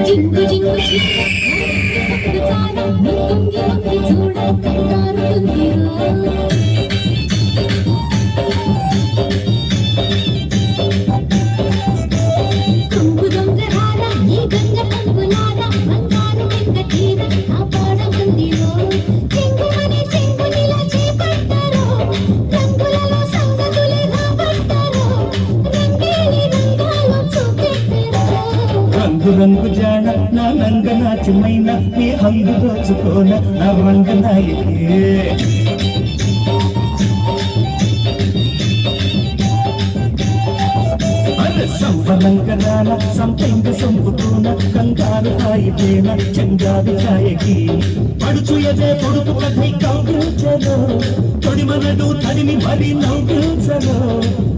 జింగు జింగు charm Mungi Mungi చూడ కంగారుతుందిరో కంపు దొంగరార ఈ గంగ కంపులార బంగారు వెంక తీర కాపాడమందిరో చెంగుమని చెంగునిలా చేపట్టారో రంగులలో సంగతులే రాబట్టారో రంగేలి రంగాలు చూపెట్టారో రంగు రంగు జాణ నా నంగ నాచమైన నీ హంగు దోచుకోన నా రంగ నాయకే సంపలంకరాల సంపెంగ సంపుతూన కంగారు హాయితేన చంగాది ఛాయకి పడుచు ఎదే పొడుపు కథై కౌగిల్చలో తొడిమనడు తడిమి మరి నవ్విల్చలో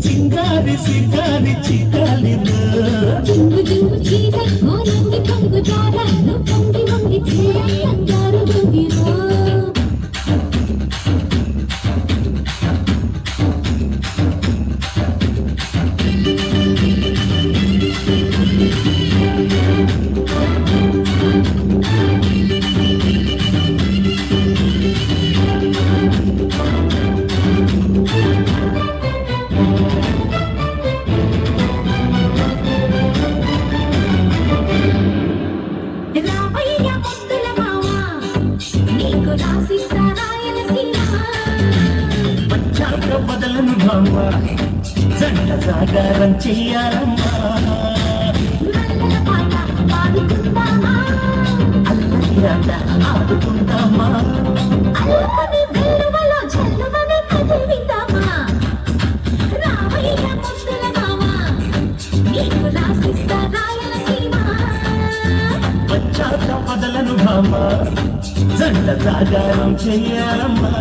చింగారి సిగారి చికాలిలో జింగు జింగు చీర గోరంగి కొంగు జార పొంగి వంగి చీర కంగారు దొంగిరో రామయ్య ముద్దుల మావ నీకు రాసిస్తా రాయలసీమ పచ్చాక బదలను భామ జంట జాగారం చెయ్యాలమ్మా నల్ల పాట పాడుకుందామా అల్లరియాట ఆడుకుందామా అల్లరి వెల్లువలో జల్లుమని కదిలిద్దామా రామయ్య ముద్దుల మావ నీకు రాసిస్తా రాయలసీమ పచ్చాక బదలను భామ జంట జాగారం చెయ్యాలమ్మా